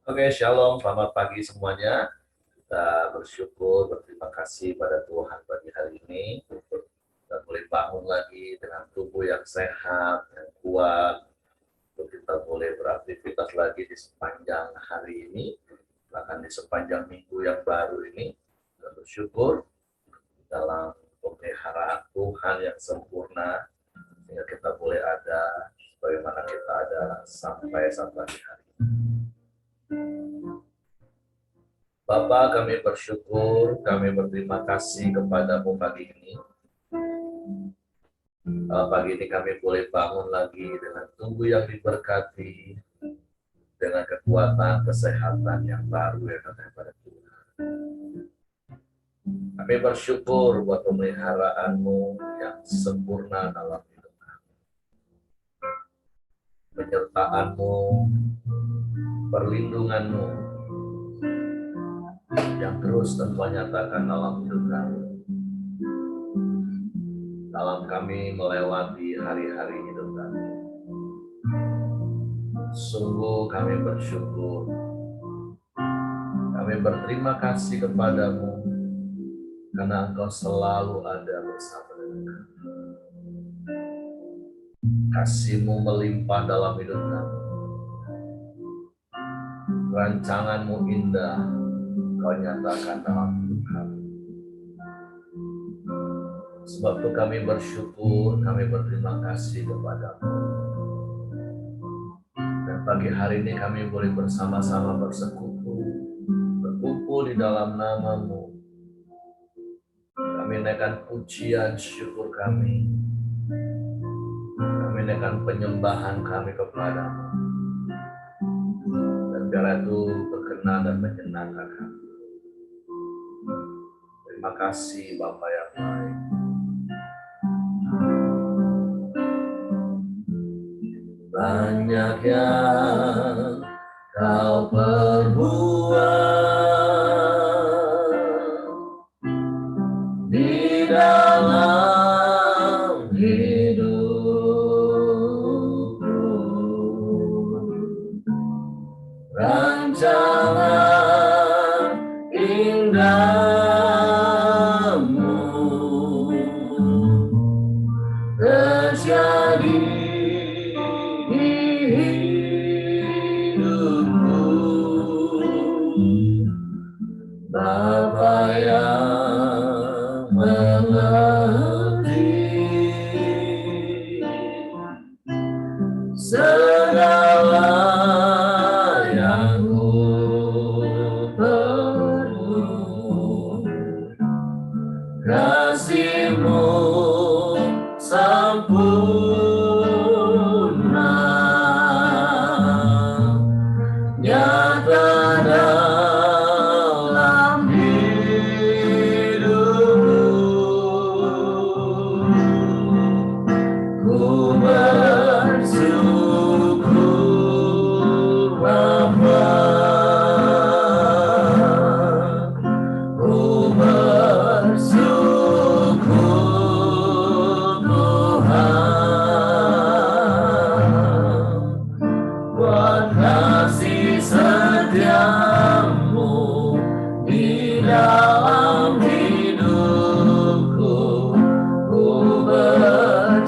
Oke, shalom, selamat pagi semuanya. Kita bersyukur, berterima kasih pada Tuhan pagi hari ini. Kita boleh bangun lagi dengan tubuh yang sehat, yang kuat. Untuk kita boleh beraktivitas lagi di sepanjang hari ini, bahkan di sepanjang minggu yang baru ini. Kita bersyukur dalam pemeliharaan Tuhan yang sempurna, sehingga kita boleh ada bagaimana kita ada sampai pagi hari ini. Bapa, kami bersyukur, kami berterima kasih kepadamu pagi ini. Pagi ini kami boleh bangun lagi dengan tubuh yang diberkati, dengan kekuatan, kesehatan yang baru yang ada pada Tuhan. Kami bersyukur buat pemeliharaanmu yang sempurna dalam hidup kami. Penyertaanmu, perlindunganmu, yang terus Engkau nyatakan dalam hidup kami. Dalam kami melewati hari-hari hidup kami. Sungguh kami bersyukur. Kami berterima kasih kepadamu karena Engkau selalu ada bersama dengan kami. Kasih-Mu melimpah dalam hidup kami. Rancangan-Mu indah Kau nyatakan dalam hidup kami. Sebab itu kami bersyukur, kami berterima kasih kepadamu. Dan pagi hari ini kami boleh bersama-sama bersekutu, berkumpul di dalam nama-Mu. Kami naikkan pujian syukur kami. Kami naikkan penyembahan kami kepadamu. Dan biar itu berkenan dan menyenangkan kami. Terima kasih Bapa yang baik. Banyak yang Kau perbuat di dalam hidupku. Rancangan indah-Mu terjadi di hidupku. Bapa yang mengerti segala yang ku perlu, kasih-Mu sempurna, nyata dalam hidupku. Ku bersyukur Bapa, ku bersyukur Tuhan buat kasih setia-Mu di dalam hidupku. Ku bersyukur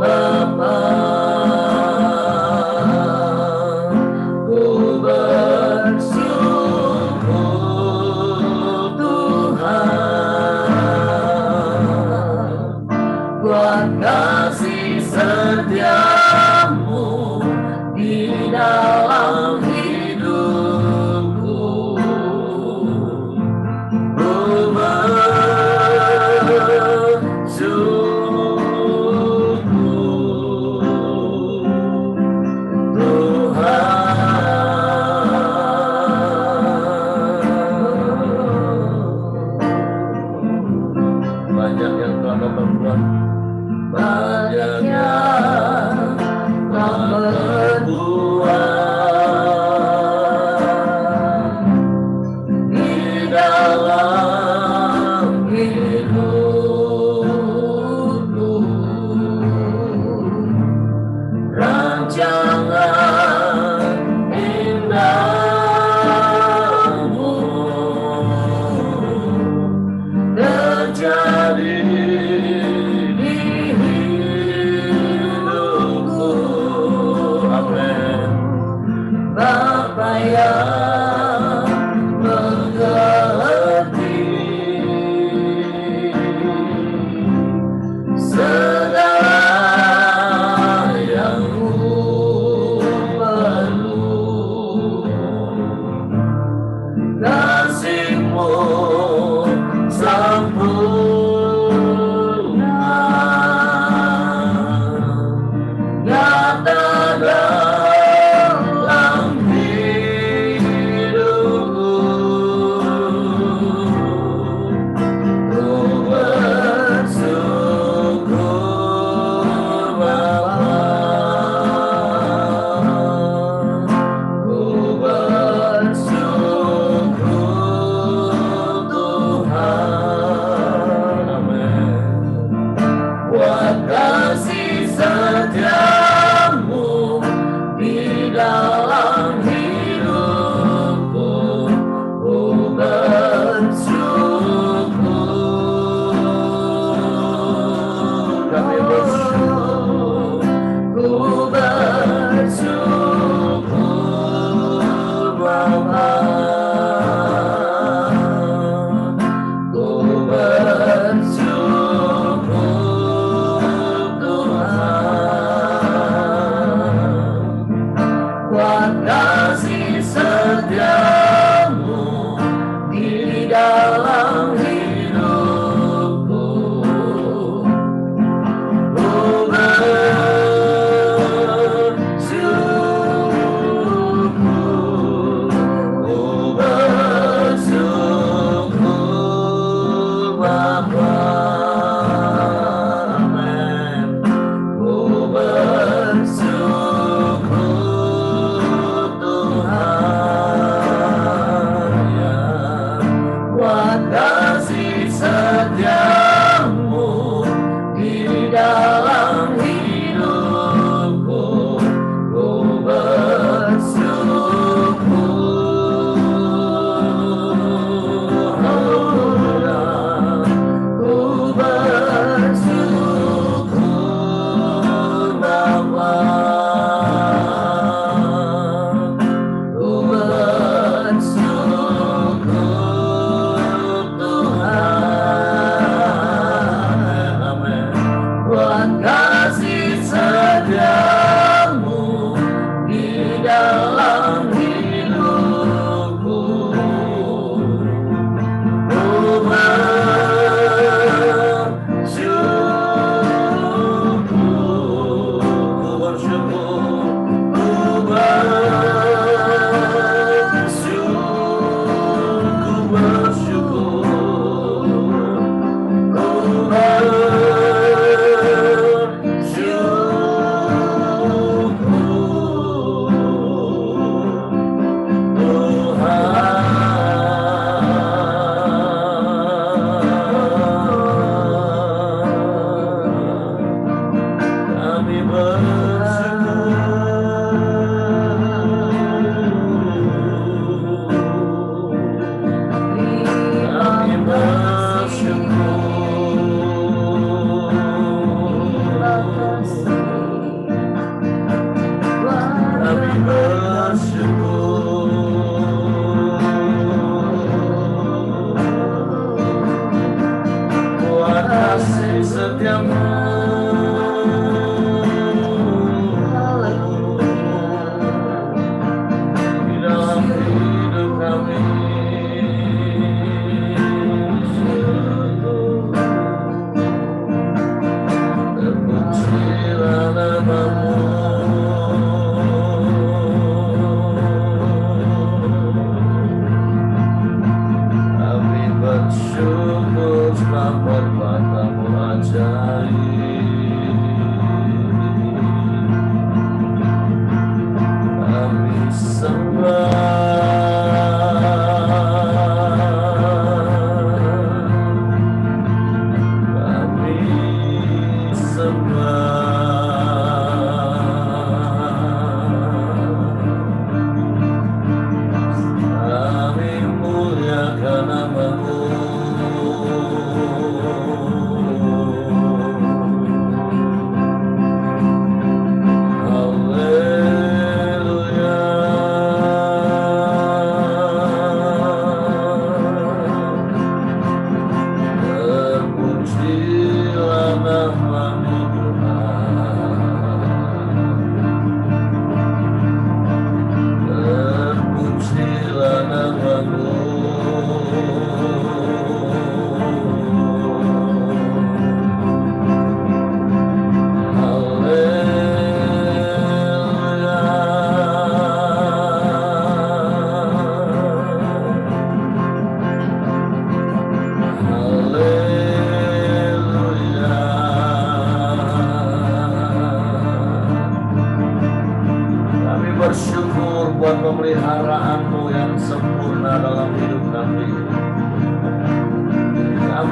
Bapa, ku bersyukur kasih-Mu sempurna, nyata dalam hidupku. Ku bersyukur Bapa, ku bersyukur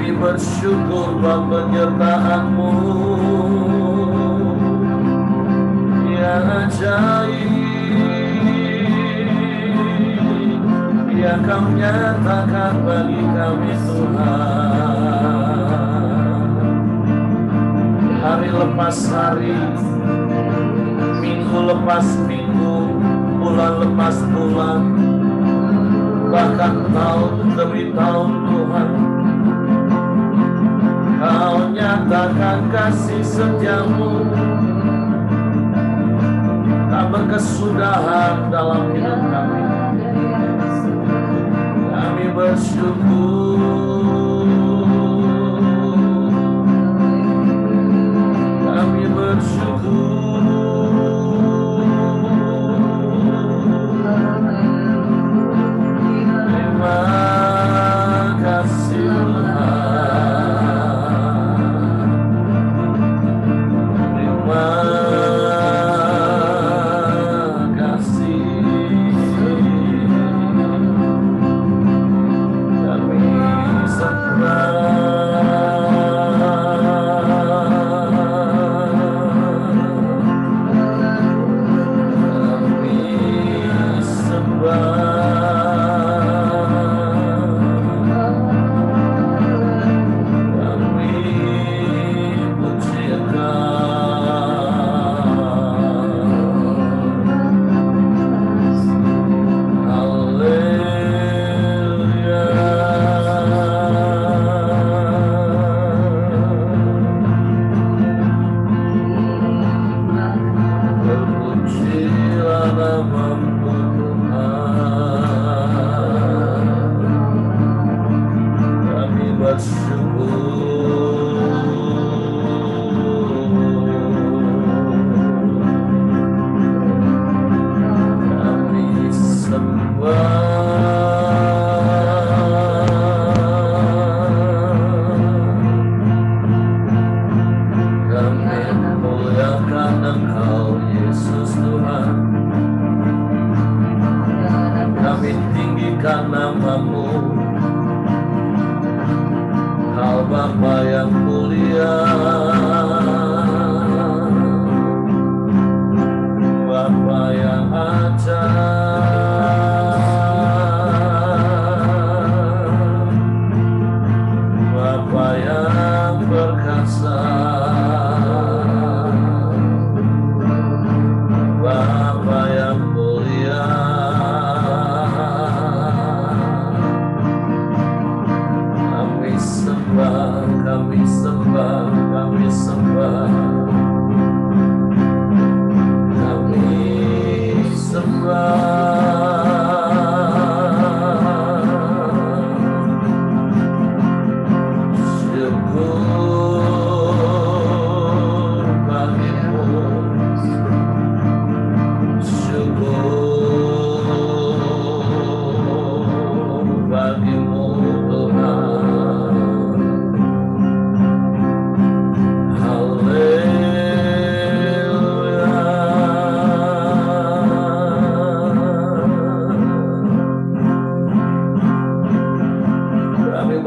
Kami bersyukur buat penyertaan-Mu yang ajaib yang Kau nyatakan bagi kami Tuhan. Hari lepas hari, minggu lepas minggu, bulan lepas bulan, bahkan tahun demi tahun Tuhan, Kau nyatakan kasih setia-Mu tak berkesudahan dalam hidup kami. Kami bersyukur, kami bersyukur. Terima kasih Tuhan. Terima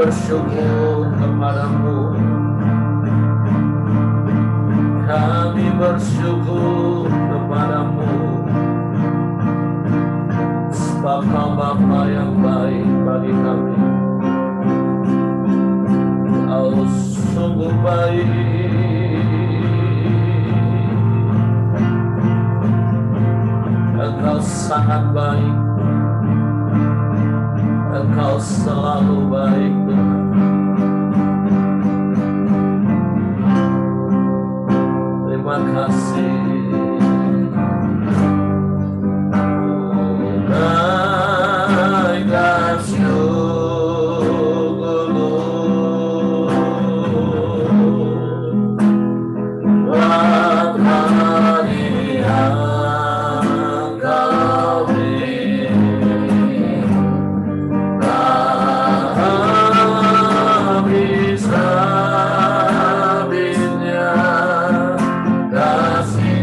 bersyukur kepadamu, kami bersyukur kepadamu, sebab Kau Bapa yang baik bagi kami. Kau sungguh baik, Engkau sangat baik, Engkau selalu baik Tuhan. Terima kasih. Naikkan syukurmu buat hari yang Kau beri. Habis-habisnya kasih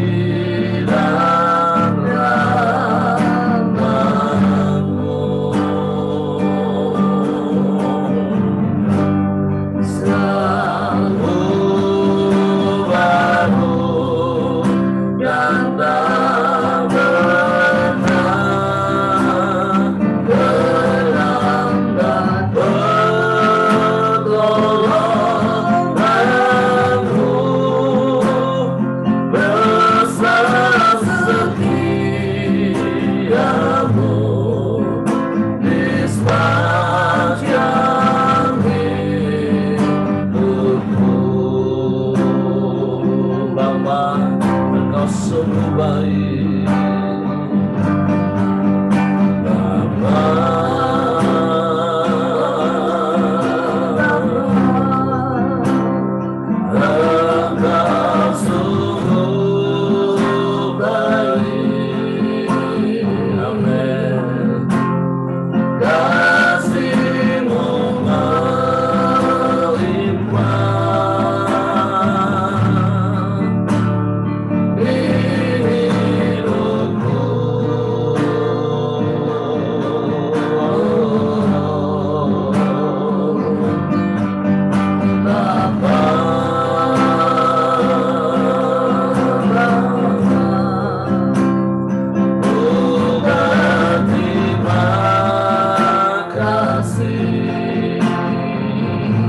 kasih.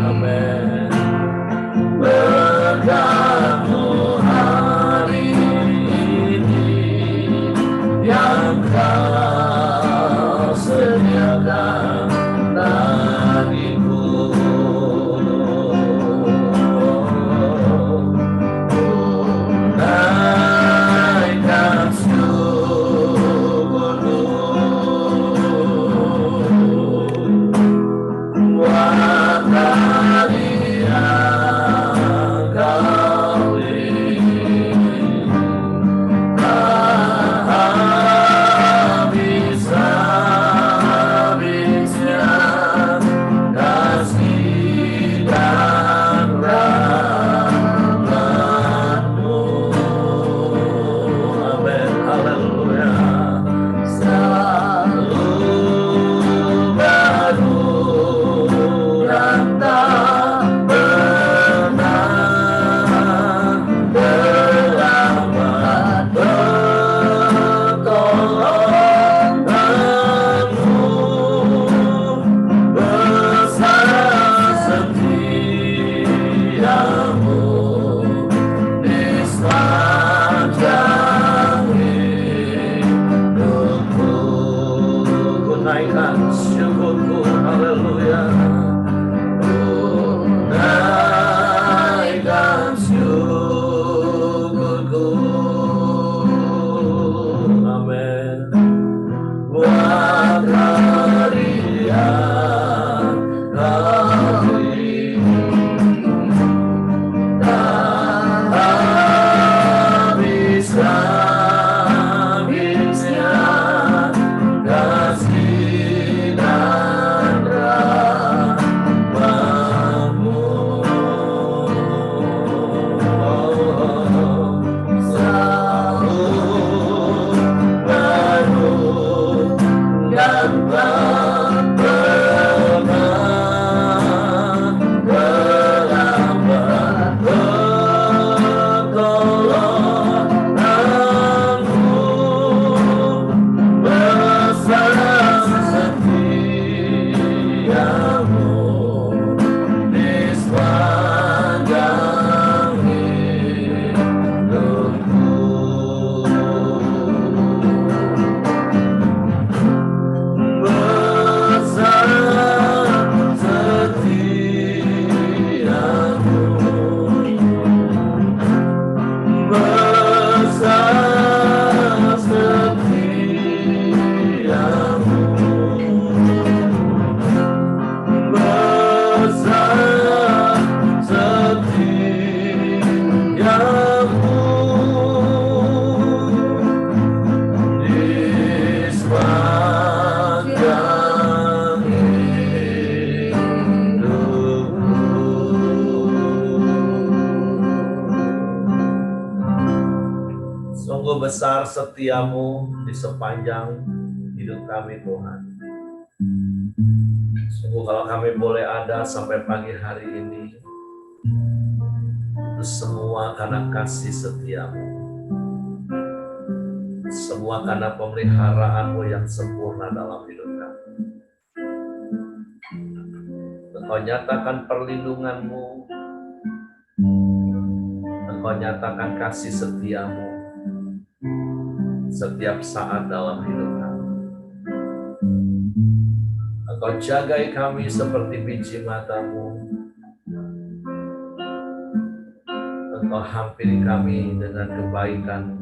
Amin. Berkat-Mu hari ini yang Kau sediakan bagiku. Naikkan syukurku buat hari yang Kau beri. Tak habis-habisnya kasih dan rahmat-Mu. Amin, haleluya. Selalu baru dan tak pernah terlambat pertolongan-Mu. Besar setiamu di sepanjang hidupku. Ku naikkan syukurku, haleluya. Ku naikkan syukurku. Amin. Buat hari yang Kau beri. Tak habis-habisnya kasih dan rahmat-Mu. Selalu baru dan tak pernah terlambat pertolongan-Mu. Besar setiamu di sepanjang hidupku. Besar setiamu. Besar setiamu. Besar setiamu di sepanjang hidupku. Sungguh besar setiamu di sepanjang hidup kami, Tuhan. Sungguh kalau kami boleh ada sampai pagi hari ini, itu semua karena kasih setiamu. Semua karena pemeliharaan-Mu yang sempurna dalam hidup kami. Engkau nyatakan perlindungan-Mu. Engkau nyatakan kasih setiamu setiap saat dalam hidup kami. Engkau jagai kami seperti biji mata-Mu. Engkau hampiri kami dengan kebaikan,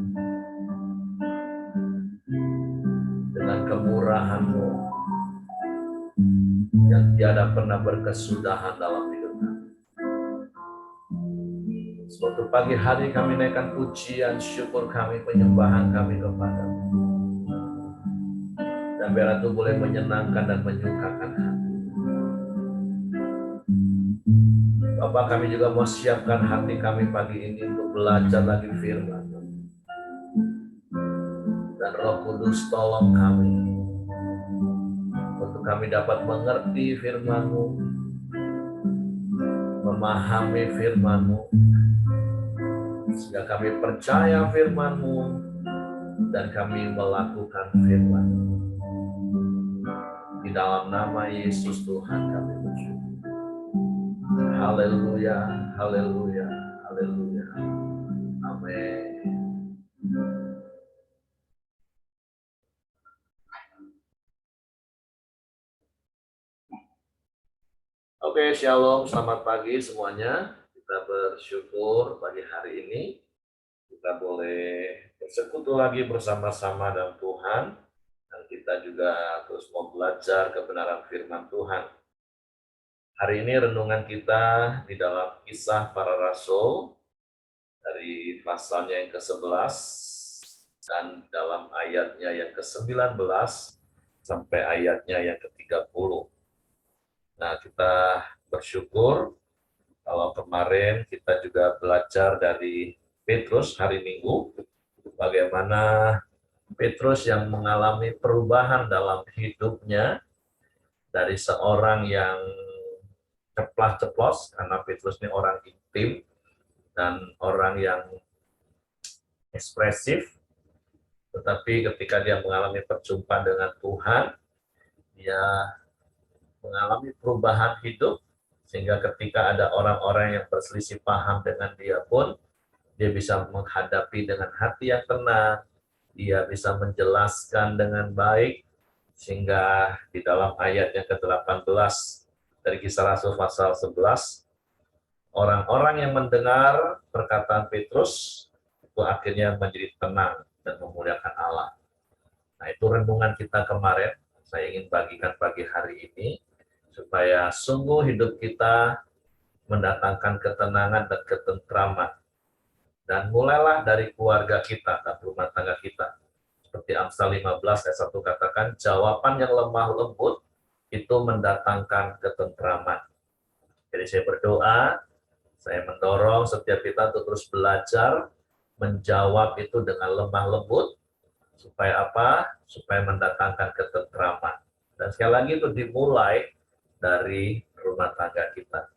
dengan kemurahan-Mu yang tiada pernah berkesudahan dalam hidup kami. Suatu pagi hari kami naikkan pujian, syukur kami, penyembahan kami kepada-Mu. Dan biar itu boleh menyenangkan dan menyukakan hati. Bapak, kami juga mau siapkan hati kami pagi ini untuk belajar lagi firman. Dan Roh Kudus tolong kami untuk kami dapat mengerti firman-Mu, memahami firman-Mu, sehingga kami percaya firman-Mu dan kami melakukan firman-Mu. Di dalam nama Yesus Tuhan kami bersyukur. Haleluya, haleluya, haleluya. Amin. Oke, shalom, selamat pagi semuanya. Kita bersyukur pagi hari ini kita boleh bersekutu lagi bersama-sama dengan Tuhan, dan kita juga terus mau belajar kebenaran firman Tuhan. Hari ini renungan kita di dalam Kisah Para Rasul dari pasalnya yang ke-11 dan dalam ayatnya yang ke-19 sampai ayatnya yang ke-30. Nah, kita bersyukur kalau kemarin kita juga belajar dari Petrus hari Minggu, bagaimana Petrus yang mengalami perubahan dalam hidupnya dari seorang yang ceplas-ceplos, karena Petrus ini orang intim dan orang yang ekspresif, tetapi ketika dia mengalami perjumpaan dengan Tuhan, dia mengalami perubahan hidup, sehingga ketika ada orang-orang yang berselisih paham dengan dia pun, dia bisa menghadapi dengan hati yang tenang, dia bisa menjelaskan dengan baik, sehingga di dalam ayat yang ke-18 dari Kisah Rasul pasal 11, orang-orang yang mendengar perkataan Petrus itu akhirnya menjadi tenang dan memuliakan Allah. Nah, itu renungan kita kemarin. Saya ingin bagikan pagi hari ini, supaya sungguh hidup kita mendatangkan ketenangan dan ketentraman. Dan mulailah dari keluarga kita dan rumah tangga kita. Seperti Amsal 15 ayat 1 katakan, jawaban yang lemah lembut itu mendatangkan ketentraman. Jadi saya berdoa, saya mendorong setiap kita untuk terus belajar menjawab itu dengan lemah lembut. Supaya apa? Supaya mendatangkan ketentraman. Dan sekali lagi itu dimulai dari rumah tangga kita.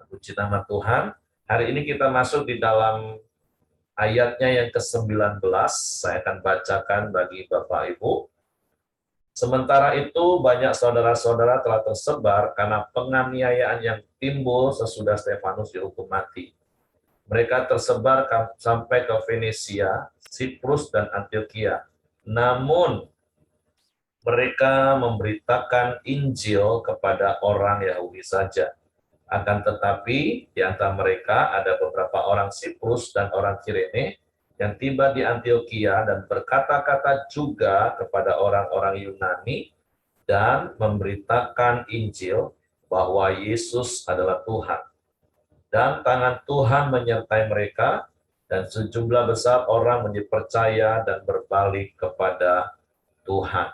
Puji nama Tuhan. Hari ini kita masuk di dalam ayatnya yang ke-19. Saya akan bacakan bagi Bapak Ibu. Sementara itu banyak saudara-saudara telah tersebar karena penganiayaan yang timbul sesudah Stefanus dihukum mati. Mereka tersebar sampai ke Venesia, Siprus, dan Antioquia. Namun mereka memberitakan Injil kepada orang Yahudi saja. Akan tetapi di antara mereka ada beberapa orang Siprus dan orang Kirene yang tiba di Antioquia dan berkata-kata juga kepada orang-orang Yunani dan memberitakan Injil bahwa Yesus adalah Tuhan. Dan tangan Tuhan menyertai mereka, dan sejumlah besar orang menjadi percaya dan berbalik kepada Tuhan.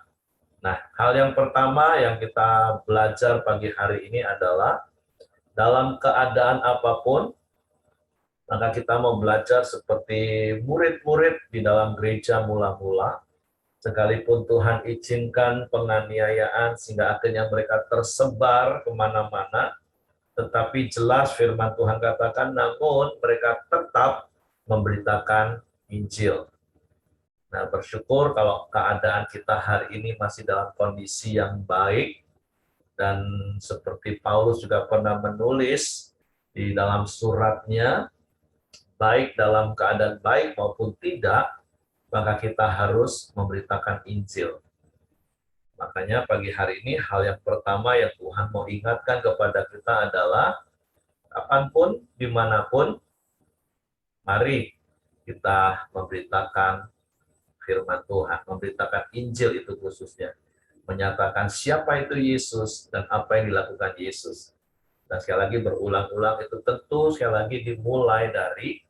Nah, hal yang pertama yang kita belajar pagi hari ini adalah dalam keadaan apapun, maka kita mau belajar seperti murid-murid di dalam gereja mula-mula, sekalipun Tuhan izinkan penganiayaan sehingga akhirnya mereka tersebar kemana-mana, tetapi jelas firman Tuhan katakan, namun mereka tetap memberitakan Injil. Nah, bersyukur kalau keadaan kita hari ini masih dalam kondisi yang baik, dan seperti Paulus juga pernah menulis di dalam suratnya, baik dalam keadaan baik maupun tidak, maka kita harus memberitakan Injil. Makanya pagi hari ini hal yang pertama yang Tuhan mau ingatkan kepada kita adalah kapanpun, dimanapun, mari kita memberitakan firman Tuhan, memberitakan Injil itu khususnya. Menyatakan siapa itu Yesus dan apa yang dilakukan Yesus. Dan sekali lagi berulang-ulang itu tentu sekali lagi dimulai dari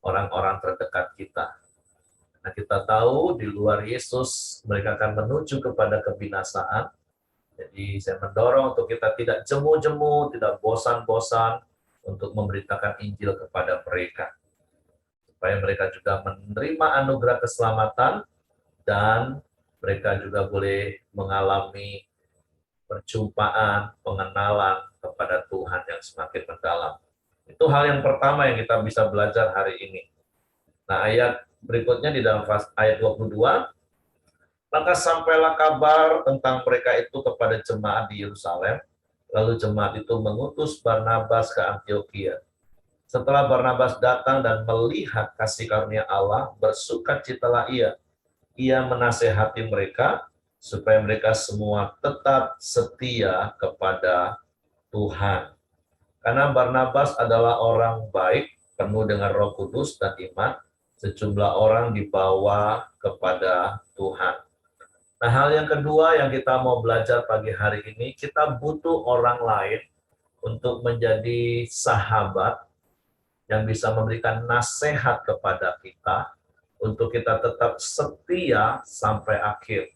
orang-orang terdekat kita. Nah, kita tahu di luar Yesus mereka akan menuju kepada kebinasaan. Jadi saya mendorong untuk kita tidak jemu-jemu, tidak bosan-bosan untuk memberitakan Injil kepada mereka. Supaya mereka juga menerima anugerah keselamatan dan mereka juga boleh mengalami perjumpaan, pengenalan kepada Tuhan yang semakin mendalam. Itu hal yang pertama yang kita bisa belajar hari ini. Nah, ayat berikutnya di dalam ayat 22, Maka sampailah kabar tentang mereka itu kepada jemaat di Yerusalem. Lalu jemaat itu mengutus Barnabas ke Antiokhia. Setelah Barnabas datang dan melihat kasih karunia Allah, bersukacitalah ia. Ia menasehati mereka supaya mereka semua tetap setia kepada Tuhan. Karena Barnabas adalah orang baik, penuh dengan Roh Kudus dan iman, sejumlah orang dibawa kepada Tuhan. Nah, hal yang kedua yang kita mau belajar pagi hari ini, kita butuh orang lain untuk menjadi sahabat yang bisa memberikan nasihat kepada kita untuk kita tetap setia sampai akhir.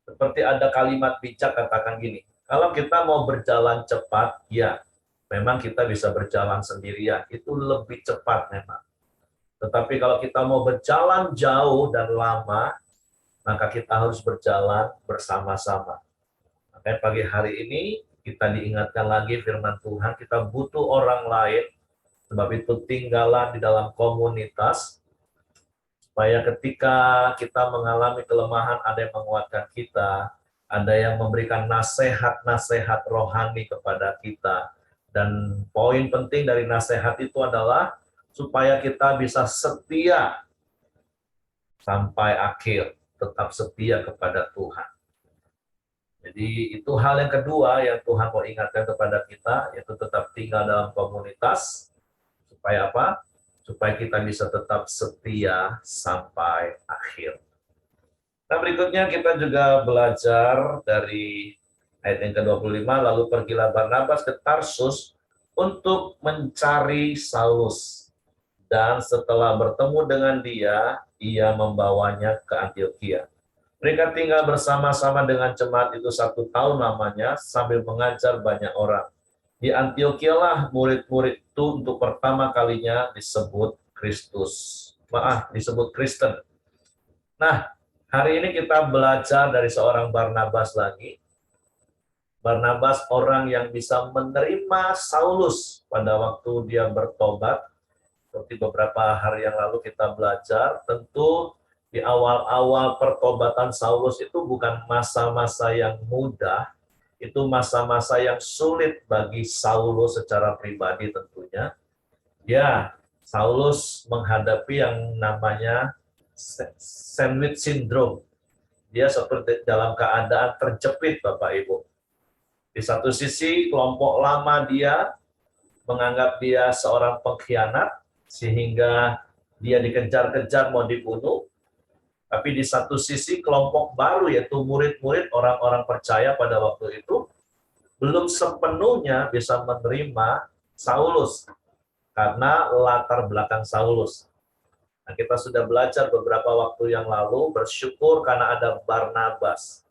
Seperti ada kalimat bijak katakan gini, kalau kita mau berjalan cepat, ya memang kita bisa berjalan sendirian, itu lebih cepat memang. Tetapi kalau kita mau berjalan jauh dan lama, maka kita harus berjalan bersama-sama. Makanya pagi hari ini kita diingatkan lagi firman Tuhan, kita butuh orang lain, sebab itu tinggallah di dalam komunitas, supaya ketika kita mengalami kelemahan, ada yang menguatkan kita, ada yang memberikan nasihat-nasihat rohani kepada kita. Dan poin penting dari nasihat itu adalah supaya kita bisa setia sampai akhir, tetap setia kepada Tuhan. Jadi itu hal yang kedua yang Tuhan mau ingatkan kepada kita, yaitu tetap tinggal dalam komunitas, supaya apa? Supaya kita bisa tetap setia sampai akhir. Nah, berikutnya kita juga belajar dari ayat yang ke-25, lalu pergilah Barnabas ke Tarsus untuk mencari Saulus. Dan setelah bertemu dengan dia, ia membawanya ke Antiokhia. Mereka tinggal bersama-sama dengan jemaat itu 1 tahun lamanya, sambil mengajar banyak orang. Di Antiokhia lah murid-murid itu untuk pertama kalinya disebut disebut Kristen. Nah, hari ini kita belajar dari seorang Barnabas lagi. Barnabas orang yang bisa menerima Saulus pada waktu dia bertobat. Seperti beberapa hari yang lalu kita belajar, tentu di awal-awal pertobatan Saulus itu bukan masa-masa yang mudah, itu masa-masa yang sulit bagi Saulus secara pribadi tentunya. Ya, Saulus menghadapi yang namanya sandwich syndrome. Dia seperti dalam keadaan terjepit, Bapak Ibu. Di satu sisi, kelompok lama dia menganggap dia seorang pengkhianat, sehingga dia dikejar-kejar mau dibunuh. Tapi di satu sisi, kelompok baru, yaitu murid-murid orang-orang percaya pada waktu itu, belum sepenuhnya bisa menerima Saulus karena latar belakang Saulus. Nah, kita sudah belajar beberapa waktu yang lalu, bersyukur karena ada Barnabas.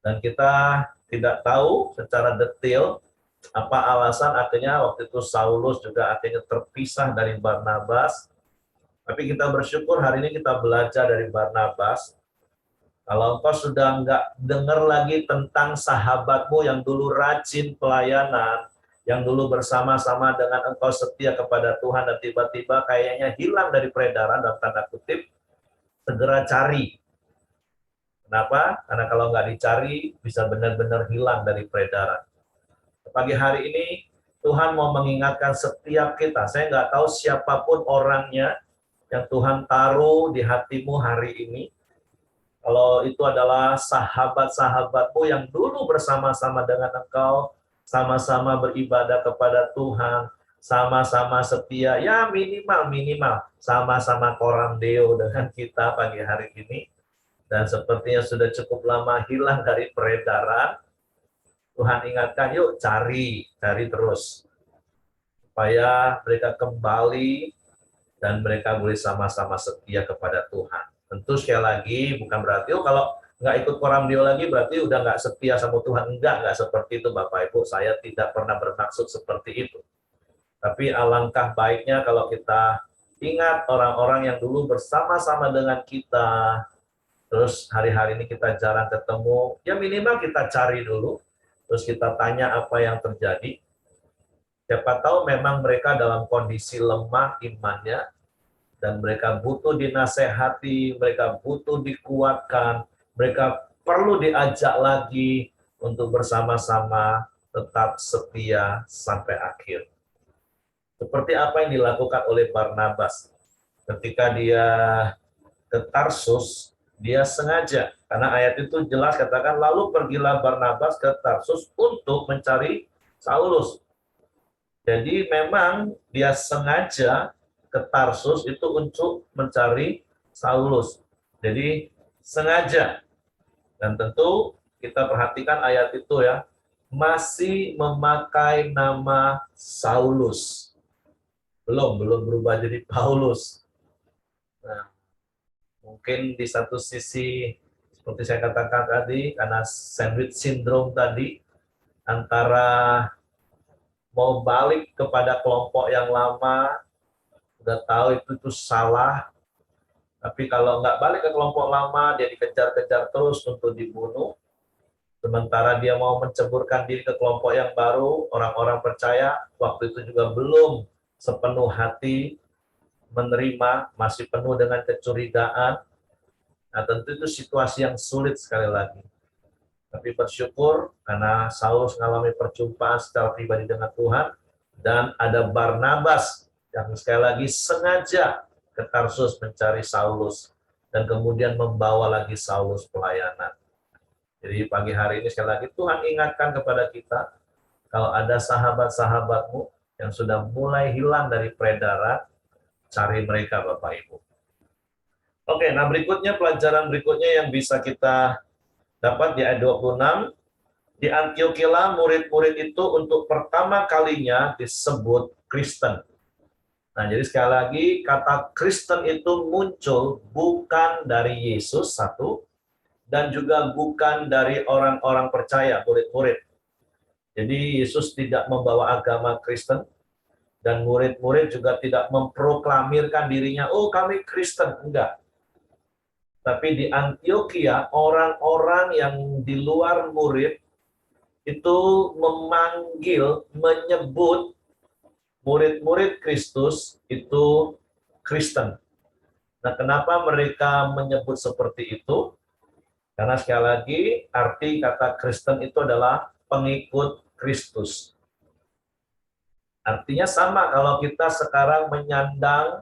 Dan kita tidak tahu secara detail apa alasan akhirnya waktu itu Saulus juga akhirnya terpisah dari Barnabas. Tapi kita bersyukur hari ini kita belajar dari Barnabas. Kalau engkau sudah nggak dengar lagi tentang sahabatmu yang dulu rajin pelayanan, yang dulu bersama-sama dengan engkau setia kepada Tuhan, dan tiba-tiba kayaknya hilang dari peredaran, dalam tanda kutip, segera cari. Kenapa? Karena kalau nggak dicari, bisa benar-benar hilang dari peredaran. Pagi hari ini, Tuhan mau mengingatkan setiap kita. Saya nggak tahu siapapun orangnya yang Tuhan taruh di hatimu hari ini. Kalau itu adalah sahabat-sahabatmu yang dulu bersama-sama dengan engkau, sama-sama beribadah kepada Tuhan, sama-sama setia, ya minimal sama-sama korandeo dengan kita pagi hari ini, dan sepertinya sudah cukup lama hilang dari peredaran. Tuhan ingatkan, yuk cari terus, supaya mereka kembali dan mereka boleh sama-sama setia kepada Tuhan. Tentu sekali lagi bukan berarti kalau nggak ikut koramdio lagi berarti udah nggak setia sama Tuhan. Nggak seperti itu Bapak Ibu. Saya tidak pernah bermaksud seperti itu. Tapi alangkah baiknya kalau kita ingat orang-orang yang dulu bersama-sama dengan kita, terus hari-hari ini kita jarang ketemu, ya minimal kita cari dulu, terus kita tanya apa yang terjadi. Siapa tahu memang mereka dalam kondisi lemah imannya, dan mereka butuh dinasehati, mereka butuh dikuatkan, Mereka perlu diajak lagi untuk bersama-sama tetap setia sampai akhir. Seperti apa yang dilakukan oleh Barnabas. Ketika dia ke Tarsus, dia sengaja, karena ayat itu jelas katakan, lalu pergilah Barnabas ke Tarsus untuk mencari Saulus. Jadi memang dia sengaja ke Tarsus itu untuk mencari Saulus. Jadi sengaja. Dan tentu kita perhatikan ayat itu ya, masih memakai nama Saulus. Belum berubah jadi Paulus. Nah, mungkin di satu sisi, seperti saya katakan tadi, karena sandwich syndrome tadi, antara mau balik kepada kelompok yang lama, udah tahu itu salah, tapi kalau nggak balik ke kelompok lama, dia dikejar-kejar terus untuk dibunuh. Sementara dia mau menceburkan diri ke kelompok yang baru, orang-orang percaya waktu itu juga belum sepenuh hati menerima, masih penuh dengan kecurigaan. Nah, tentu itu situasi yang sulit sekali lagi. Tapi bersyukur karena Saulus mengalami perjumpaan secara pribadi dengan Tuhan, dan ada Barnabas yang sekali lagi sengaja ke Tarsus mencari Saulus, dan kemudian membawa lagi Saulus pelayanan. Jadi pagi hari ini sekali lagi Tuhan ingatkan kepada kita, kalau ada sahabat-sahabatmu yang sudah mulai hilang dari peredaran, cari mereka Bapak Ibu. Oke, nah berikutnya, pelajaran berikutnya yang bisa kita dapat di ayat 26, di Antioquia murid-murid itu untuk pertama kalinya disebut Kristen. Nah, jadi sekali lagi kata Kristen itu muncul bukan dari Yesus, satu, dan juga bukan dari orang-orang percaya, murid-murid. Jadi Yesus tidak membawa agama Kristen, dan murid-murid juga tidak memproklamirkan dirinya, oh kami Kristen, enggak. Tapi di Antioquia, orang-orang yang di luar murid itu memanggil, menyebut murid-murid Kristus itu Kristen. Nah, kenapa mereka menyebut seperti itu? Karena sekali lagi, arti kata Kristen itu adalah pengikut Kristus. Artinya sama kalau kita sekarang menyandang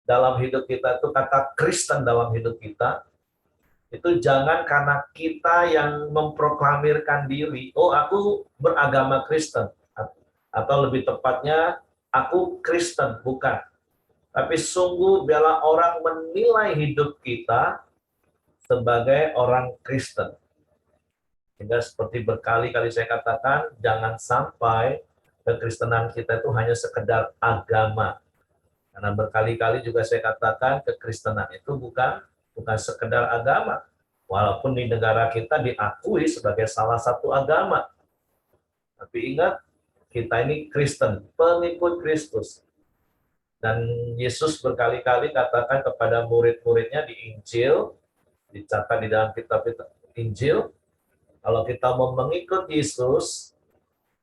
dalam hidup kita itu kata Kristen dalam hidup kita, itu jangan karena kita yang memproklamirkan diri, oh aku beragama Kristen, atau lebih tepatnya, aku Kristen, bukan. Tapi sungguh biarlah orang menilai hidup kita sebagai orang Kristen. Sehingga seperti berkali-kali saya katakan, jangan sampai kekristenan kita itu hanya sekedar agama. Karena berkali-kali juga saya katakan, kekristenan itu bukan sekedar agama. Walaupun di negara kita diakui sebagai salah satu agama. Tapi ingat, kita ini Kristen, pengikut Kristus. Dan Yesus berkali-kali katakan kepada murid-muridnya di Injil, dicatat di dalam kitab Injil, kalau kita mau mengikut Yesus,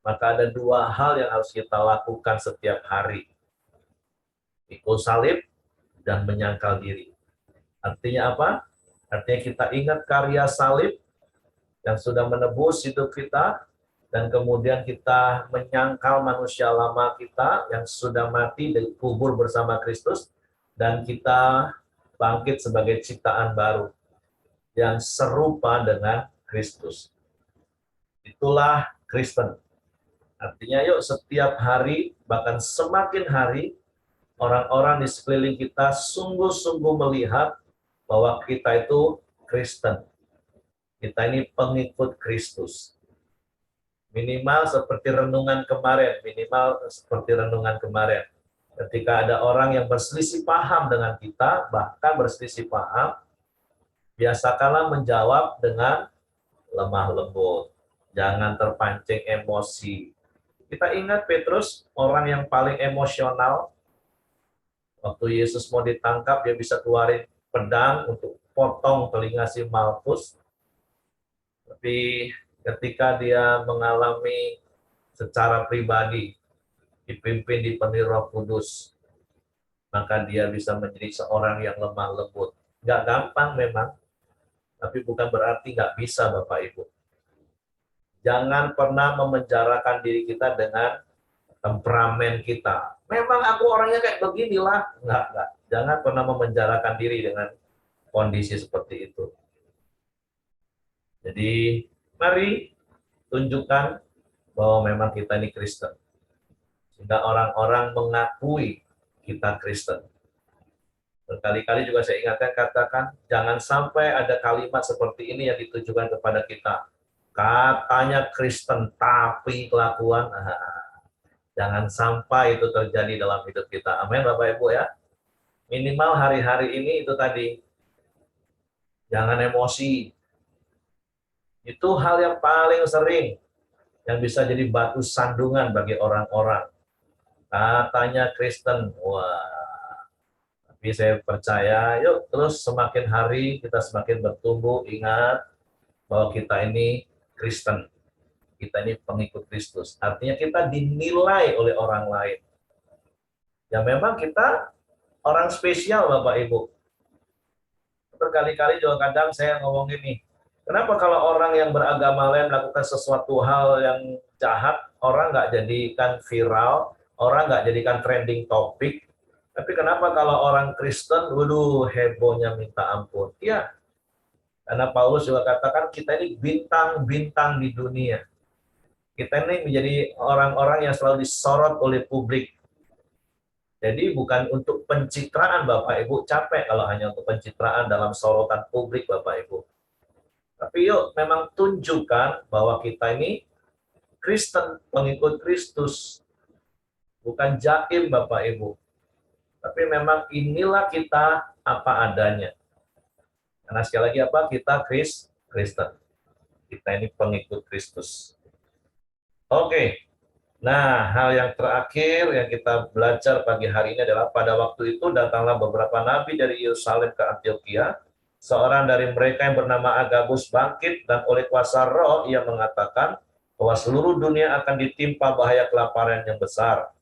maka ada dua hal yang harus kita lakukan setiap hari. Pikul salib dan menyangkal diri. Artinya apa? Artinya kita ingat karya salib yang sudah menebus hidup kita, dan kemudian kita menyangkal manusia lama kita yang sudah mati dan kubur bersama Kristus, dan kita bangkit sebagai ciptaan baru yang serupa dengan Kristus. Itulah Kristen. Artinya yuk setiap hari, bahkan semakin hari, orang-orang di sekeliling kita sungguh-sungguh melihat bahwa kita itu Kristen. Kita ini pengikut Kristus. Minimal seperti renungan kemarin, Ketika ada orang yang berselisih paham dengan kita, bahkan berselisih paham, biasakanlah menjawab dengan lemah lembut. Jangan terpancing emosi. Kita ingat Petrus, orang yang paling emosional. Waktu Yesus mau ditangkap, dia bisa keluarin pedang untuk potong telinga si Malkus. Tapi ketika dia mengalami secara pribadi, dipimpin dipenuhi Roh Kudus, maka dia bisa menjadi seorang yang lemah lembut. Nggak gampang memang, Tapi bukan berarti nggak bisa, Bapak Ibu. Jangan pernah memenjarakan diri kita dengan temperamen kita. Memang aku orangnya kayak beginilah. Enggak. Jangan pernah memenjarakan diri dengan kondisi seperti itu. Jadi, mari tunjukkan bahwa memang kita ini Kristen. Sehingga orang-orang mengakui kita Kristen. Berkali-kali juga saya ingatkan, katakan, jangan sampai ada kalimat seperti ini yang ditujukan kepada kita. Katanya Kristen, tapi kelakuan, jangan sampai itu terjadi dalam hidup kita. Amin, Bapak Ibu ya. Minimal hari-hari ini itu tadi. Jangan emosi. Itu hal yang paling sering yang bisa jadi batu sandungan bagi orang-orang. Katanya Kristen, wah. Tapi saya percaya, yuk terus semakin hari kita semakin bertumbuh, ingat bahwa kita ini Kristen. Kita ini pengikut Kristus. Artinya kita dinilai oleh orang lain. Ya memang kita orang spesial, Bapak Ibu. Berkali-kali juga kadang saya ngomong ini, kenapa kalau orang yang beragama lain melakukan sesuatu hal yang jahat, orang nggak jadikan viral, orang nggak jadikan trending topik, tapi kenapa kalau orang Kristen, waduh, hebohnya minta ampun. Ya, karena Paulus juga katakan kita ini bintang-bintang di dunia. Kita ini menjadi orang-orang yang selalu disorot oleh publik. Jadi bukan untuk pencitraan Bapak Ibu, capek kalau hanya untuk pencitraan dalam sorotan publik Bapak Ibu. Tapi yuk memang tunjukkan bahwa kita ini Kristen, pengikut Kristus. Bukan jaim Bapak Ibu. Tapi memang inilah kita apa adanya. Karena sekali lagi apa? Kita Kristen. Kita ini pengikut Kristus. Oke. Nah, hal yang terakhir yang kita belajar pagi hari ini adalah pada waktu itu datanglah beberapa nabi dari Yerusalem ke Antioquia. Seorang dari mereka yang bernama Agabus bangkit dan oleh kuasa roh ia mengatakan bahwa seluruh dunia akan ditimpa bahaya kelaparan yang besar.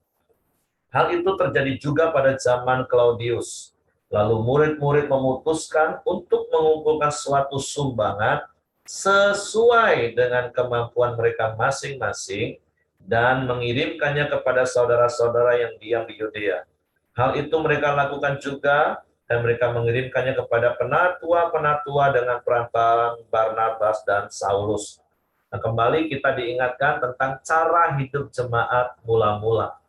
Hal itu terjadi juga pada zaman Claudius. Lalu murid-murid memutuskan untuk mengumpulkan suatu sumbangan sesuai dengan kemampuan mereka masing-masing dan mengirimkannya kepada saudara-saudara yang diam di Yudea. Hal itu mereka lakukan juga dan mereka mengirimkannya kepada penatua-penatua dengan perantaraan Barnabas dan Saulus. Nah, kembali kita diingatkan tentang cara hidup jemaat mula-mula.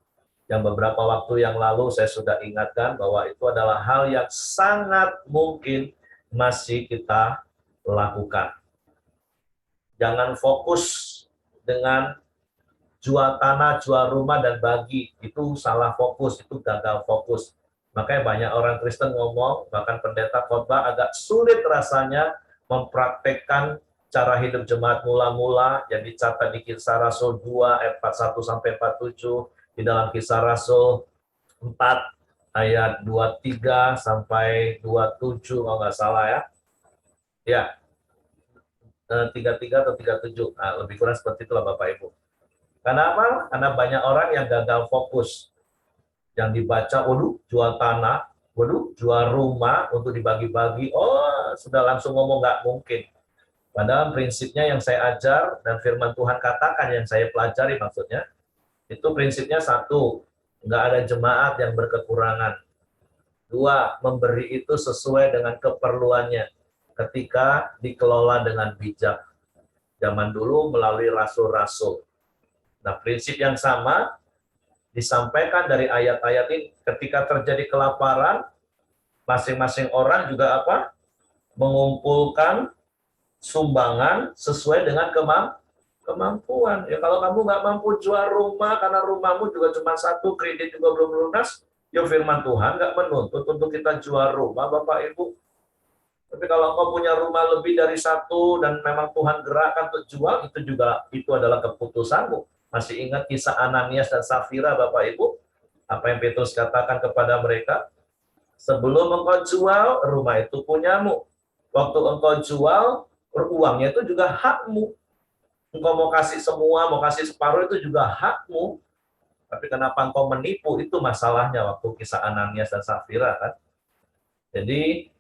Yang beberapa waktu yang lalu saya sudah ingatkan bahwa itu adalah hal yang sangat mungkin masih kita lakukan. Jangan fokus dengan jual tanah, jual rumah, dan bagi. Itu salah fokus, itu gagal fokus. Makanya banyak orang Kristen ngomong, bahkan pendeta khotbah agak sulit rasanya mempraktekkan cara hidup jemaat mula-mula yang dicatat di Kisah Rasul 2 ayat 41-47, di dalam Kisah Rasul 4 ayat 23 sampai 27 kalau nggak salah ya. Ya, 33 atau 37. Nah, lebih kurang seperti itulah Bapak Ibu. Kenapa? Karena banyak orang yang gagal fokus. Yang dibaca, waduh, jual tanah, waduh, jual rumah untuk dibagi-bagi. Oh, sudah langsung ngomong nggak mungkin. Padahal prinsipnya yang saya ajar dan firman Tuhan katakan yang saya pelajari maksudnya, itu prinsipnya satu, nggak ada jemaat yang berkekurangan. Dua, memberi itu sesuai dengan keperluannya ketika dikelola dengan bijak. Zaman dulu melalui rasul-rasul. Nah, prinsip yang sama disampaikan dari ayat-ayat ini. Ketika terjadi kelaparan, masing-masing orang juga apa? Mengumpulkan sumbangan sesuai dengan kemampuan. Ya kalau kamu nggak mampu jual rumah karena rumahmu juga cuma satu, kredit juga belum lunas, ya firman Tuhan nggak menuntut untuk kita jual rumah, Bapak Ibu. Tapi kalau engkau punya rumah lebih dari satu dan memang Tuhan gerakkan untuk jual, itu adalah keputusanmu. Masih ingat kisah Ananias dan Safira, Bapak Ibu? Apa yang Petrus katakan kepada mereka? Sebelum engkau jual, rumah itu punyamu. Waktu engkau jual, uangnya itu juga hakmu. Engkau mau kasih semua, mau kasih separuh, itu juga hakmu. Tapi kenapa engkau menipu? Itu masalahnya waktu kisah Ananias dan Safira kan. Jadi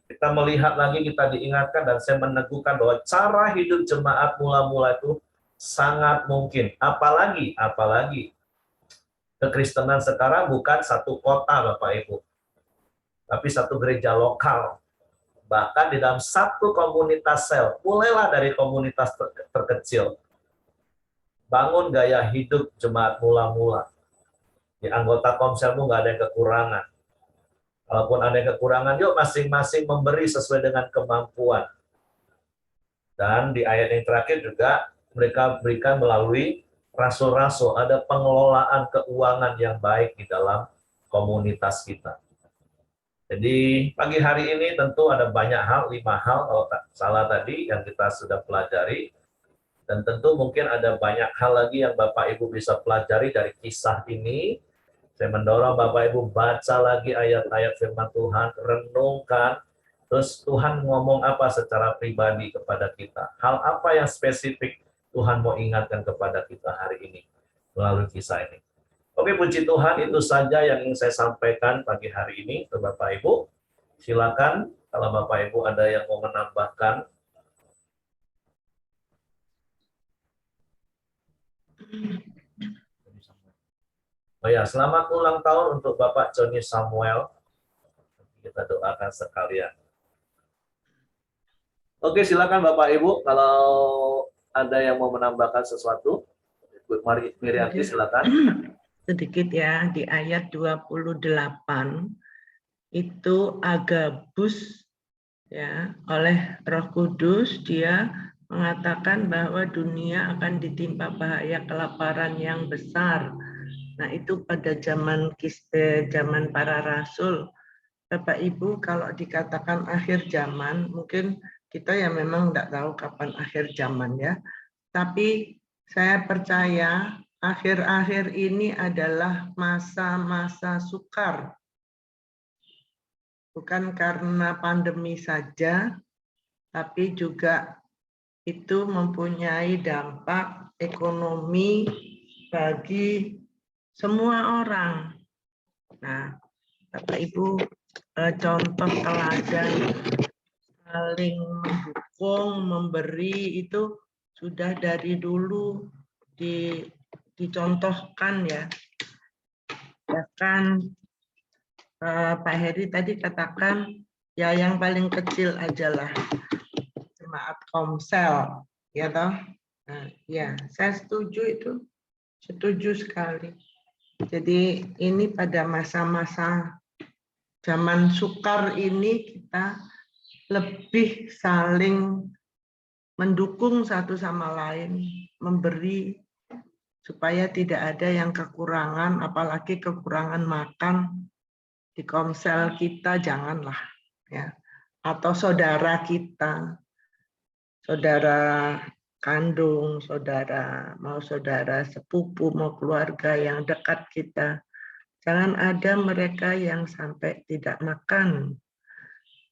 Kita melihat lagi, kita diingatkan, dan saya meneguhkan bahwa cara hidup jemaat mula-mula itu sangat mungkin. Apalagi kekristenan sekarang bukan satu kota, Bapak Ibu, tapi satu gereja lokal. Bahkan di dalam satu komunitas sel, mulailah dari komunitas terkecil. Bangun gaya hidup jemaat mula-mula. Di anggota komselmu nggak ada yang kekurangan. Kalaupun ada yang kekurangan, yuk masing-masing memberi sesuai dengan kemampuan. Dan di ayat yang terakhir juga, mereka berikan melalui rasul-rasul, ada pengelolaan keuangan yang baik di dalam komunitas kita. Jadi pagi hari ini tentu ada banyak hal, 5 hal kalau tak salah tadi yang kita sudah pelajari. Dan tentu mungkin ada banyak hal lagi yang Bapak Ibu bisa pelajari dari kisah ini. Saya mendorong Bapak Ibu baca lagi ayat-ayat firman Tuhan, renungkan, terus Tuhan ngomong apa secara pribadi kepada kita. Hal apa yang spesifik Tuhan mau ingatkan kepada kita hari ini melalui kisah ini. Oke, puji Tuhan, itu saja yang ingin saya sampaikan pagi hari ini ke Bapak Ibu. Silakan kalau Bapak Ibu ada yang mau menambahkan. Oh ya, selamat ulang tahun untuk Bapak Johnny Samuel. Kita doakan sekalian. Oke, silakan Bapak Ibu kalau ada yang mau menambahkan sesuatu. Bu Mirianti, silakan. Sedikit ya, di ayat 28 itu Agabus ya, oleh Roh Kudus dia mengatakan bahwa dunia akan ditimpa bahaya kelaparan yang besar. Nah, itu pada zaman para rasul. Bapak Ibu, kalau dikatakan akhir zaman, mungkin kita ya memang tidak tahu kapan akhir zaman ya. Tapi saya percaya akhir-akhir ini adalah masa-masa sukar. Bukan karena pandemi saja, tapi juga itu mempunyai dampak ekonomi bagi semua orang. Nah, Bapak Ibu, contoh teladan saling mendukung, memberi itu sudah dari dulu dicontohkan ya. Bahkan Pak Heri tadi katakan ya yang paling kecil ajalah jemaat komsel, ya toh. Nah, ya, saya setuju sekali. Jadi ini pada masa-masa zaman sukar ini kita lebih saling mendukung satu sama lain, memberi supaya tidak ada yang kekurangan, apalagi kekurangan makan di komsel kita, janganlah ya. Atau saudara kita, saudara kandung, mau saudara sepupu, mau keluarga yang dekat kita. Jangan ada mereka yang sampai tidak makan.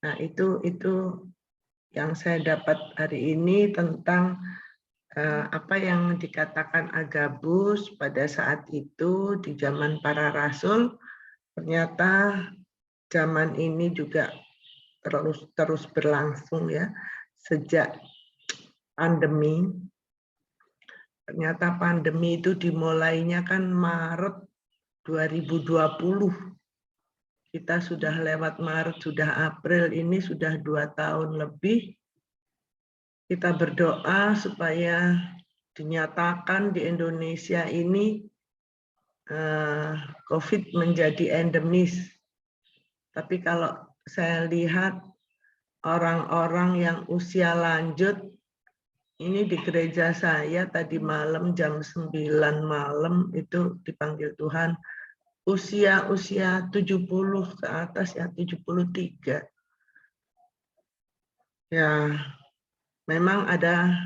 Nah, itu yang saya dapat hari ini tentang apa yang dikatakan Agabus pada saat itu di zaman para rasul. Ternyata zaman ini juga terus berlangsung ya sejak pandemi. Ternyata pandemi itu dimulainya kan Maret 2020. Kita sudah lewat Maret, sudah April, ini sudah 2 tahun lebih. Kita berdoa supaya dinyatakan di Indonesia ini COVID menjadi endemis. Tapi kalau saya lihat orang-orang yang usia lanjut, ini di gereja saya tadi malam jam 9 malam itu dipanggil Tuhan, usia 70 ke atas ya, 73. Ya, memang ada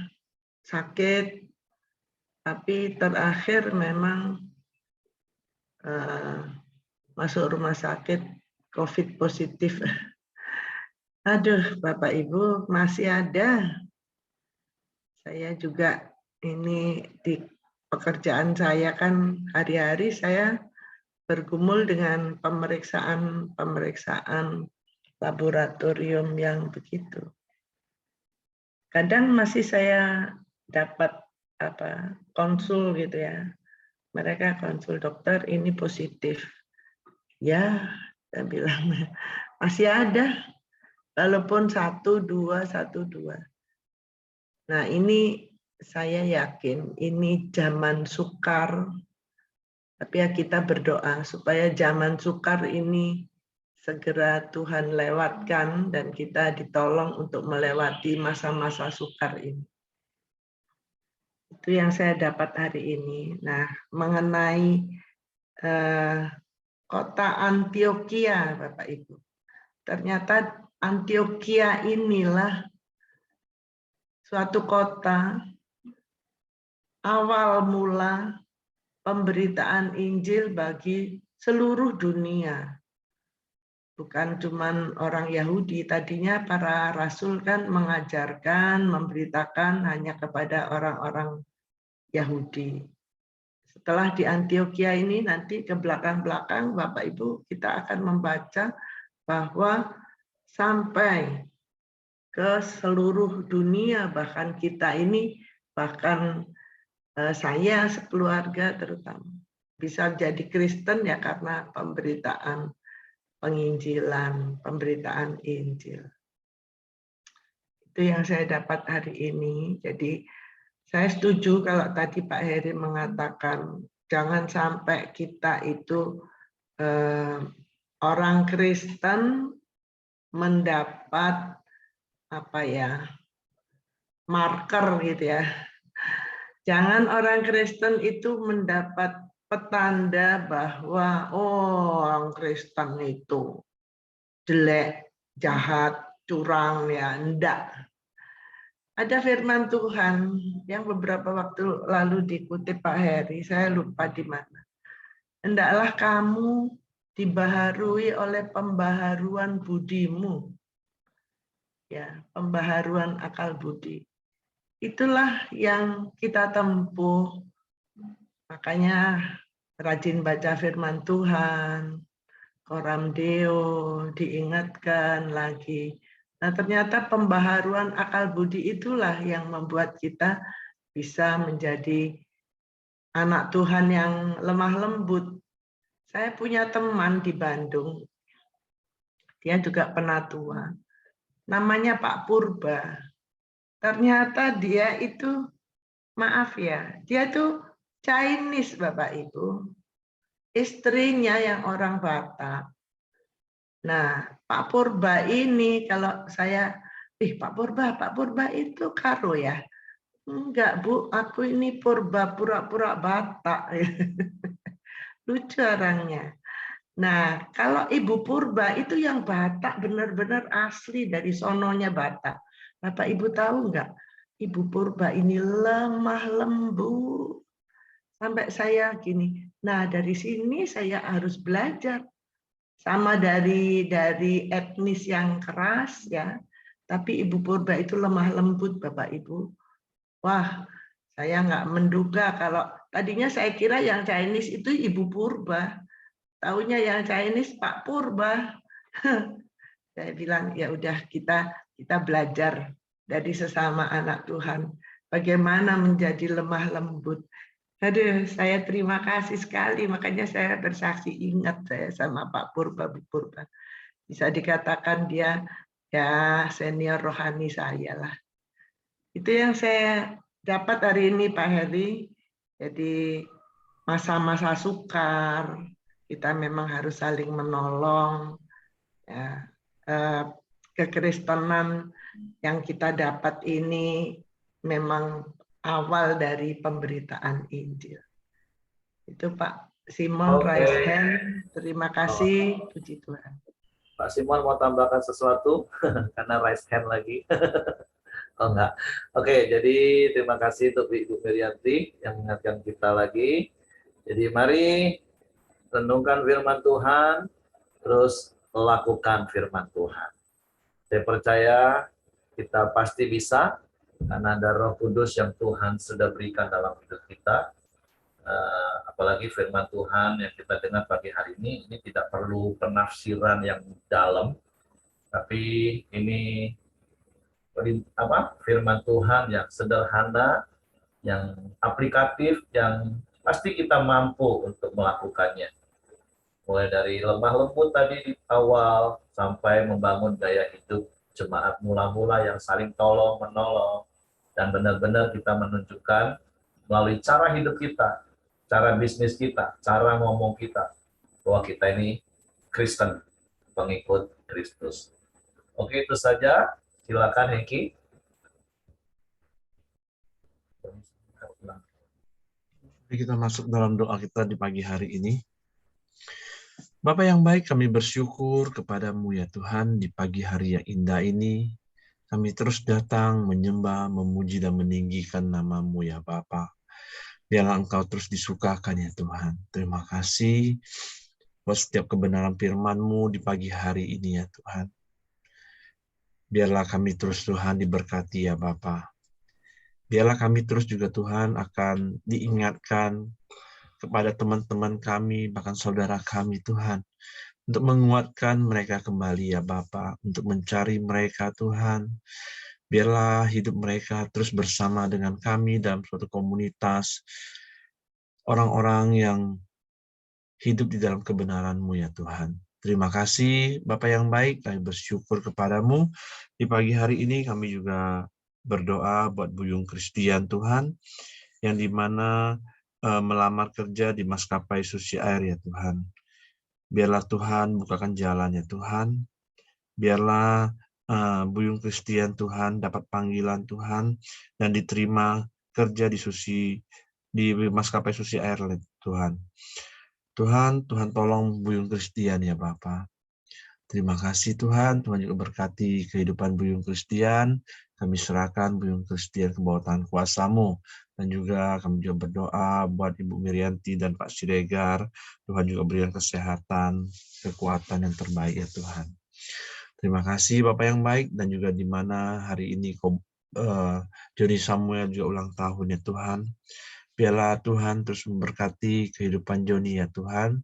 sakit, tapi terakhir memang masuk rumah sakit COVID positif. Aduh, Bapak Ibu, masih ada. Saya juga ini di pekerjaan saya kan hari-hari saya bergumul dengan pemeriksaan laboratorium yang begitu. Kadang masih saya dapat konsul gitu ya. Mereka konsul, dokter ini positif. Ya, saya bilang masih ada. Walaupun 1, 2, 1, 2. Nah, ini saya yakin ini zaman sukar. Tapi ya kita berdoa supaya zaman sukar ini segera Tuhan lewatkan dan kita ditolong untuk melewati masa-masa sukar ini. Itu yang saya dapat hari ini. Nah, mengenai kota Antioquia, Bapak Ibu. Ternyata Antioquia inilah suatu kota awal mula pemberitaan Injil bagi seluruh dunia. Bukan cuma orang Yahudi, tadinya para rasul kan mengajarkan, memberitakan hanya kepada orang-orang Yahudi. Setelah di Antioquia ini nanti ke belakang-belakang Bapak Ibu kita akan membaca bahwa sampai ke seluruh dunia, bahkan kita ini, bahkan saya sekeluarga terutama bisa jadi Kristen ya karena pemberitaan penginjilan, pemberitaan Injil. Itu yang saya dapat hari ini. Jadi saya setuju kalau tadi Pak Heri mengatakan jangan sampai kita itu orang Kristen mendapat marker gitu ya. Jangan orang Kristen itu mendapat petanda bahwa orang Kristen itu jelek, jahat, curang ya, enggak. Ada firman Tuhan yang beberapa waktu lalu dikutip Pak Heri, saya lupa di mana. Hendaklah kamu dibaharui oleh pembaharuan budimu. Ya, pembaharuan akal budi. Itulah yang kita tempuh. Makanya rajin baca firman Tuhan, Coram Deo, diingatkan lagi. Nah, ternyata pembaharuan akal budi itulah yang membuat kita bisa menjadi anak Tuhan yang lemah lembut. Saya punya teman di Bandung, dia juga penatua, namanya Pak Purba. Ternyata dia itu, maaf ya, dia tuh Chinese Bapak Ibu. Istrinya yang orang Batak. Nah, Pak Purba ini kalau saya, Pak Purba itu karo ya? Enggak Bu, aku ini Purba pura-pura Batak. Lucu orangnya. Nah, kalau Ibu Purba itu yang Batak benar-benar asli dari sononya Batak. Bapak Ibu tahu enggak? Ibu Purba ini lemah lembut. Sampai saya gini, nah dari sini saya harus belajar. Sama dari etnis yang keras ya, tapi Ibu Purba itu lemah lembut Bapak Ibu. Wah, saya nggak menduga kalau tadinya saya kira yang Chinese itu Ibu Purba. Taunya yang Chinese Pak Purba. Saya bilang ya udah kita belajar dari sesama anak Tuhan bagaimana menjadi lemah lembut. Aduh, saya terima kasih sekali, makanya saya bersaksi ingat saya sama Pak Purba, Bu Purba. Bisa dikatakan dia ya senior rohani saya lah. Itu yang saya dapat hari ini Pak Heri. Jadi masa-masa sukar, kita memang harus saling menolong. Ya, kekristenan yang kita dapat ini memang awal dari pemberitaan Injil. Itu Pak Simon raise hand. Terima kasih, puji Tuhan. Pak Simon mau tambahkan sesuatu karena raise hand lagi. Oh enggak. Oke, jadi terima kasih untuk Ibu Merianti yang mengingatkan kita lagi. Jadi mari renungkan firman Tuhan, terus lakukan firman Tuhan. Saya percaya kita pasti bisa, karena ada Roh Kudus yang Tuhan sudah berikan dalam hidup kita. Apalagi firman Tuhan yang kita dengar pagi hari ini tidak perlu penafsiran yang dalam, Tapi ini firman Tuhan yang sederhana, yang aplikatif, yang pasti kita mampu untuk melakukannya. Mulai dari lemah lembut tadi di awal, sampai membangun gaya hidup jemaat mula-mula yang saling tolong menolong, dan benar-benar kita menunjukkan melalui cara hidup kita, cara bisnis kita, cara ngomong kita, bahwa kita ini Kristen, pengikut Kristus. Oke, itu saja. Silakan Hengki. Mari kita masuk dalam doa kita di pagi hari ini. Bapa yang baik, kami bersyukur kepadamu ya Tuhan di pagi hari yang indah ini. Kami terus datang menyembah, memuji, dan meninggikan namamu ya Bapa. Biarlah Engkau terus disukakan ya Tuhan. Terima kasih buat setiap kebenaran firman-Mu di pagi hari ini ya Tuhan. Biarlah kami terus Tuhan diberkati ya Bapa. Biarlah kami terus juga Tuhan akan diingatkan kepada teman-teman kami, bahkan saudara kami Tuhan, untuk menguatkan mereka kembali ya Bapa, untuk mencari mereka Tuhan. Biarlah hidup mereka terus bersama dengan kami dalam suatu komunitas, orang-orang yang hidup di dalam kebenaran-Mu ya Tuhan. Terima kasih Bapa yang baik, kami bersyukur kepadamu. Di pagi hari ini kami juga berdoa buat Buyung Christian Tuhan, yang dimana melamar kerja di maskapai Susi Air ya Tuhan. Biarlah Tuhan bukakan jalan ya Tuhan. Biarlah Buyung Christian Tuhan dapat panggilan Tuhan dan diterima kerja di maskapai Susi Air Tuhan. Tuhan tolong Buyung Christian ya Bapak. Terima kasih Tuhan juga berkati kehidupan Buyung Christian. Kami serahkan Buyung Christian ke bawah tangan kuasa-Mu. Dan juga kami juga berdoa buat Ibu Mirianti dan Pak Siregar. Tuhan juga berikan kesehatan, kekuatan yang terbaik ya Tuhan. Terima kasih Bapak yang baik, dan juga di mana hari ini Joni Samuel juga ulang tahun ya Tuhan. Biarlah Tuhan terus memberkati kehidupan Joni ya Tuhan.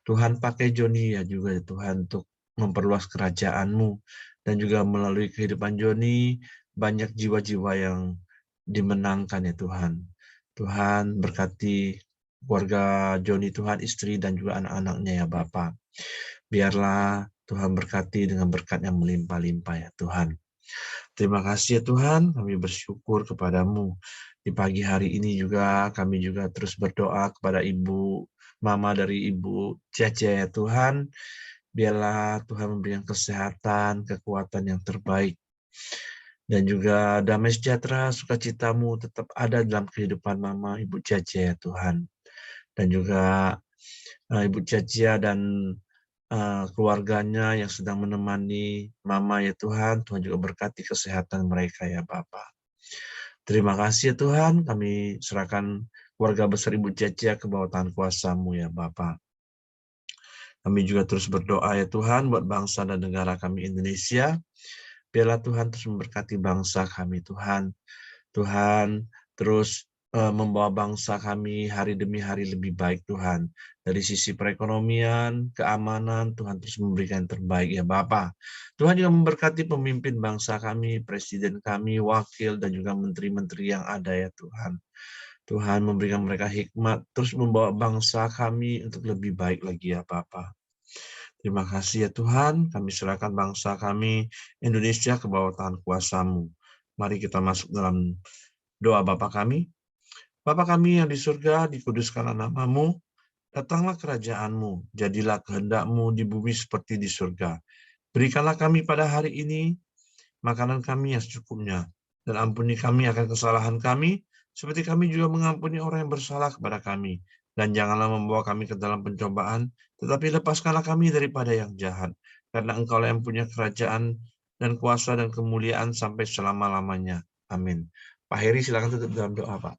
Tuhan pakai Joni ya juga ya Tuhan untuk memperluas kerajaan-Mu, dan juga melalui kehidupan Joni banyak jiwa-jiwa yang dimenangkan ya Tuhan. Tuhan berkati keluarga Joni Tuhan, istri dan juga anak-anaknya ya Bapak. Biarlah Tuhan berkati dengan berkat yang melimpah-limpah ya Tuhan. Terima kasih ya Tuhan, kami bersyukur kepadamu. Di pagi hari ini juga kami juga terus berdoa kepada Mama dari Ibu Cece ya Tuhan. Biarlah Tuhan memberikan kesehatan, kekuatan yang terbaik. Dan juga damai sejahtera, sukacitamu tetap ada dalam kehidupan Mama Ibu Cece ya Tuhan. Dan juga Ibu Cece dan keluarganya yang sedang menemani Mama ya Tuhan. Tuhan juga berkati kesehatan mereka ya Bapak. Terima kasih ya Tuhan, kami serahkan keluarga besar Ibu Cece ke bawah tangan kuasa-Mu ya Bapak. Kami juga terus berdoa ya Tuhan buat bangsa dan negara kami Indonesia. Biarlah Tuhan terus memberkati bangsa kami Tuhan. Tuhan terus membawa bangsa kami hari demi hari lebih baik Tuhan. Dari sisi perekonomian, keamanan, Tuhan terus memberikan yang terbaik ya Bapa. Tuhan juga memberkati pemimpin bangsa kami, presiden kami, wakil, dan juga menteri-menteri yang ada ya Tuhan. Tuhan memberikan mereka hikmat, terus membawa bangsa kami untuk lebih baik lagi ya Bapa. Terima kasih ya Tuhan, kami serahkan bangsa kami Indonesia ke bawah tangan kuasa-Mu. Mari kita masuk dalam doa Bapa kami. Bapa kami yang di surga, dikuduskanlah nama-Mu, datanglah kerajaan-Mu, jadilah kehendak-Mu di bumi seperti di surga. Berikanlah kami pada hari ini makanan kami yang secukupnya, dan ampuni kami akan kesalahan kami, seperti kami juga mengampuni orang yang bersalah kepada kami. Dan janganlah membawa kami ke dalam pencobaan, tetapi lepaskanlah kami daripada yang jahat. Karena Engkau-lah yang punya kerajaan dan kuasa dan kemuliaan sampai selama-lamanya. Amin. Pak Heri, silakan tutup dalam doa, Pak.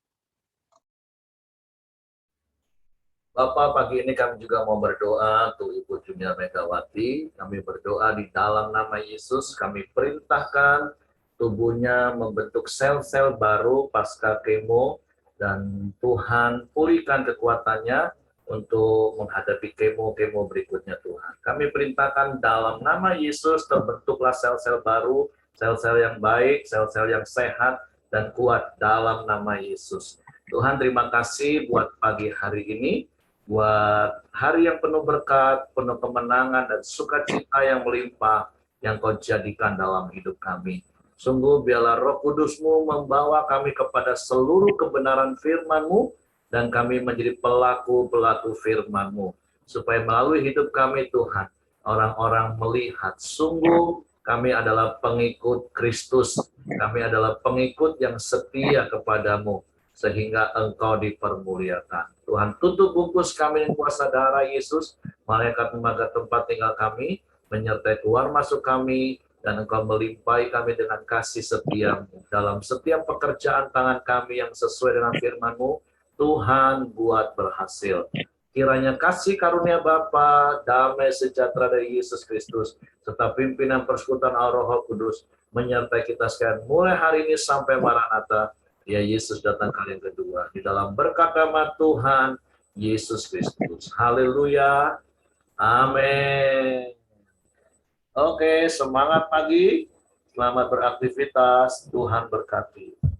Bapak, pagi ini kami juga mau berdoa untuk Ibu Junior Megawati. Kami berdoa di dalam nama Yesus, kami perintahkan tubuhnya membentuk sel-sel baru pasca kemo, dan Tuhan pulihkan kekuatannya, untuk menghadapi kemo-kemo berikutnya Tuhan. Kami perintahkan dalam nama Yesus terbentuklah sel-sel baru, sel-sel yang baik, sel-sel yang sehat dan kuat dalam nama Yesus. Tuhan terima kasih buat pagi hari ini, buat hari yang penuh berkat, penuh kemenangan dan sukacita yang melimpah yang Kau jadikan dalam hidup kami. Sungguh biarlah Roh Kudus-Mu membawa kami kepada seluruh kebenaran firman-Mu, dan kami menjadi pelaku-pelaku firman-Mu. Supaya melalui hidup kami Tuhan, orang-orang melihat sungguh kami adalah pengikut Kristus. Kami adalah pengikut yang setia kepadamu, sehingga Engkau dipermuliakan. Tuhan, tutup bungkus kami dengan kuasa darah Yesus, malaikat menjaga tempat tinggal kami, menyertai keluar masuk kami, dan Engkau melimpahi kami dengan kasih setia-Mu. Dalam setiap pekerjaan tangan kami yang sesuai dengan firman-Mu, Tuhan buat berhasil. Kiranya kasih karunia Bapa, damai sejahtera dari Yesus Kristus, serta pimpinan persekutuan Al-Roh Kudus, menyertai kita sekalian mulai hari ini sampai Maranatha, ya Yesus datang kali yang kedua. Di dalam berkat nama Tuhan, Yesus Kristus. Haleluya. Amin. Oke, semangat pagi. Selamat beraktivitas. Tuhan berkati.